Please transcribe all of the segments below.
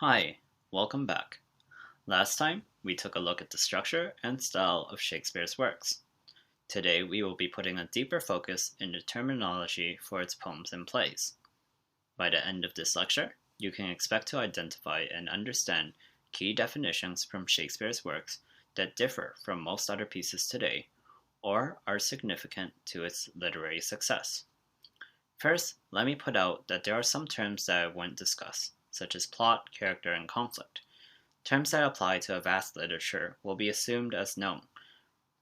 Hi, welcome back. Last time, we took a look at the structure and style of Shakespeare's works. Today, we will be putting a deeper focus in the terminology for its poems and plays. By the end of this lecture, you can expect to identify and understand key definitions from Shakespeare's works that differ from most other pieces today or are significant to its literary success. First, let me put out that there are some terms that I won't discuss, such as plot, character, and conflict. Terms that apply to a vast literature will be assumed as known.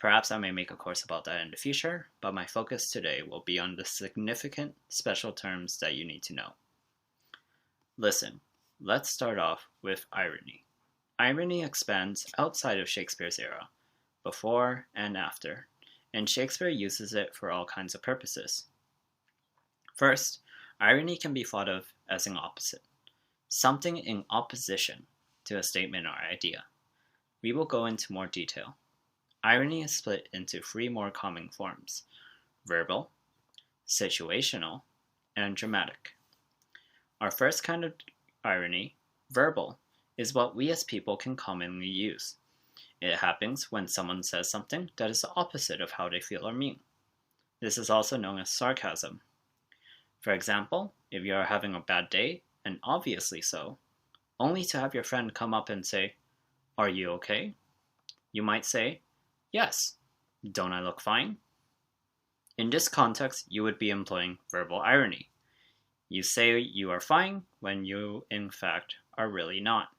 Perhaps I may make a course about that in the future, but my focus today will be on the significant special terms that you need to know. Listen, let's start off with irony. Irony expands outside of Shakespeare's era, before and after, and Shakespeare uses it for all kinds of purposes. First, irony can be thought of as an opposite, something in opposition to a statement or idea. We will go into more detail. Irony is split into three more common forms: verbal, situational, and dramatic. Our first kind of irony, verbal, is what we as people can commonly use. It happens when someone says something that is the opposite of how they feel or mean. This is also known as sarcasm. For example, if you are having a bad day, and obviously so, only to have your friend come up and say, "Are you okay?" You might say, "Yes. Don't I look fine?" In this context, you would be employing verbal irony. You say you are fine when you, in fact, are really not.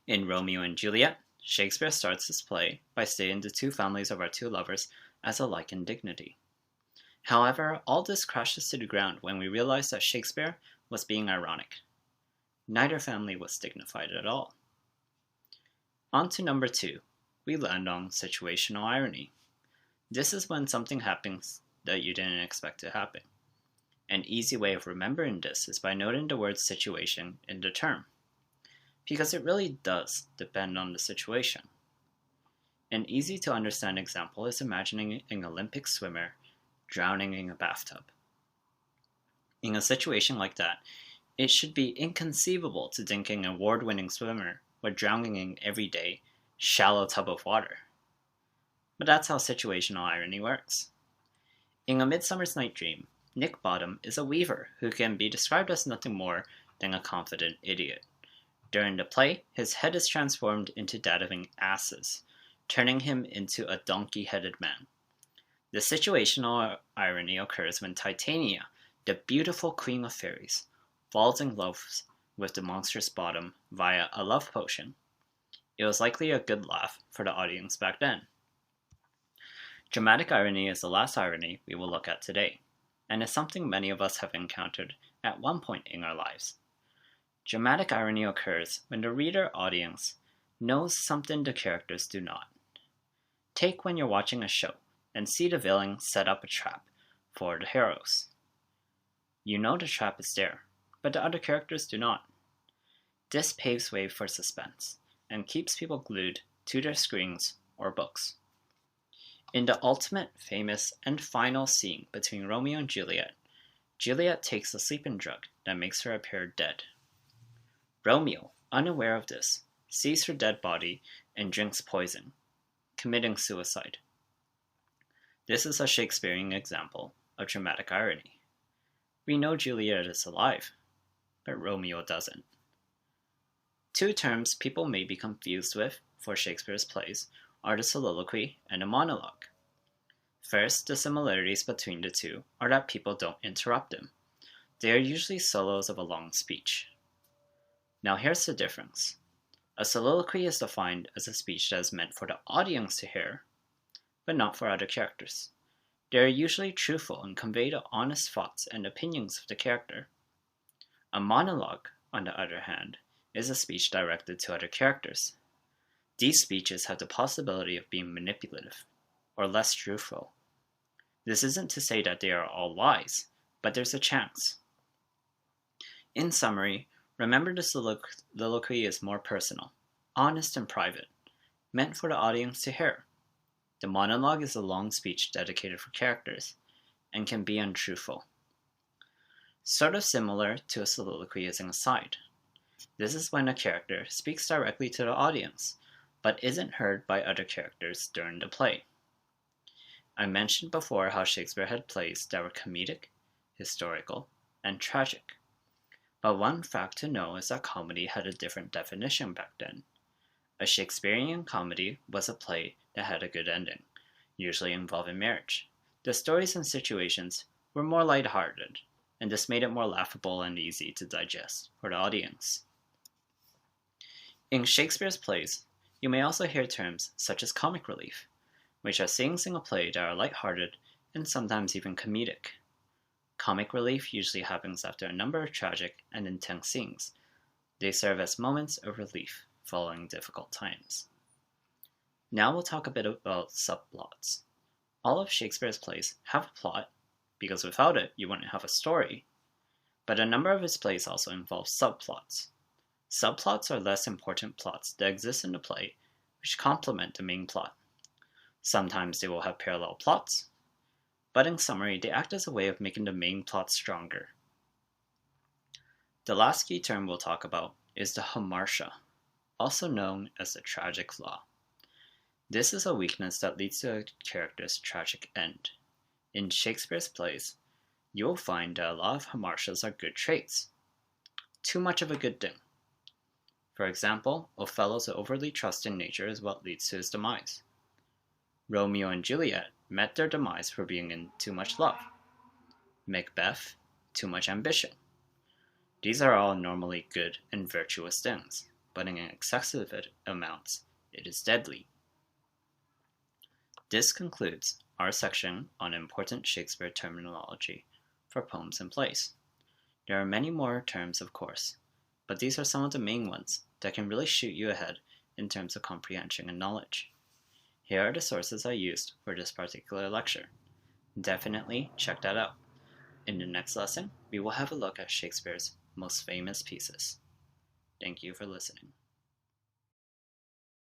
In Romeo and Juliet, Shakespeare starts his play by stating the two families of our two lovers as alike in dignity. However, all this crashes to the ground when we realize that Shakespeare was being ironic. Neither family was dignified at all. On to number 2, we land on situational irony. This is when something happens that you didn't expect to happen. An easy way of remembering this is by noting the word situation in the term, because it really does depend on the situation. An easy to understand example is imagining an Olympic swimmer drowning in a bathtub. In a situation like that, it should be inconceivable to think an award-winning swimmer were drowning in everyday, shallow tub of water. But that's how situational irony works. In A Midsummer's Night Dream, Nick Bottom is a weaver who can be described as nothing more than a confident idiot. During the play, his head is transformed into that of an ass's, turning him into a donkey-headed man. The situational irony occurs when Titania, the beautiful queen of fairies, falls in love with the monstrous Bottom via a love potion. It was likely a good laugh for the audience back then. Dramatic irony is the last irony we will look at today, and is something many of us have encountered at one point in our lives. Dramatic irony occurs when the reader audience knows something the characters do not. Take when you're watching a show and see the villain set up a trap for the heroes. You know the trap is there, but the other characters do not. This paves way for suspense, and keeps people glued to their screens or books. In the ultimate, famous, and final scene between Romeo and Juliet, Juliet takes a sleeping drug that makes her appear dead. Romeo, unaware of this, sees her dead body and drinks poison, committing suicide. This is a Shakespearean example of dramatic irony. We know Juliet is alive, but Romeo doesn't. Two terms people may be confused with for Shakespeare's plays are the soliloquy and the monologue. First, the similarities between the two are that people don't interrupt them. They are usually solos of a long speech. Now here's the difference. A soliloquy is defined as a speech that is meant for the audience to hear, but not for other characters. They are usually truthful and convey the honest thoughts and opinions of the character. A monologue, on the other hand, is a speech directed to other characters. These speeches have the possibility of being manipulative, or less truthful. This isn't to say that they are all lies, but there's a chance. In summary, remember the soliloquy is more personal, honest and private, meant for the audience to hear. The monologue is a long speech dedicated for characters, and can be untruthful. Sort of similar to a soliloquy is an aside. This is when a character speaks directly to the audience, but isn't heard by other characters during the play. I mentioned before how Shakespeare had plays that were comedic, historical, and tragic. But one fact to know is that comedy had a different definition back then. A Shakespearean comedy was a play that had a good ending, usually involving marriage. The stories and situations were more lighthearted, and this made it more laughable and easy to digest for the audience. In Shakespeare's plays, you may also hear terms such as comic relief, which are sayings in a play that are lighthearted and sometimes even comedic. Comic relief usually happens after a number of tragic and intense scenes. They serve as moments of relief following difficult times. Now we'll talk a bit about subplots. All of Shakespeare's plays have a plot, because without it, you wouldn't have a story. But a number of his plays also involve subplots. Subplots are less important plots that exist in the play, which complement the main plot. Sometimes they will have parallel plots, but in summary, they act as a way of making the main plot stronger. The last key term we'll talk about is the hamartia, also known as the tragic flaw. This is a weakness that leads to a character's tragic end. In Shakespeare's plays, you'll find that a lot of hamartias are good traits. Too much of a good thing. For example, Othello's overly trusting nature is what leads to his demise. Romeo and Juliet met their demise for being in too much love. Macbeth, too much ambition. These are all normally good and virtuous things, but in excessive amounts, it is deadly. This concludes our section on important Shakespeare terminology for poems and plays. There are many more terms, of course, but these are some of the main ones that can really shoot you ahead in terms of comprehension and knowledge. Here are the sources I used for this particular lecture. Definitely check that out. In the next lesson, we will have a look at Shakespeare's most famous pieces. Thank you for listening.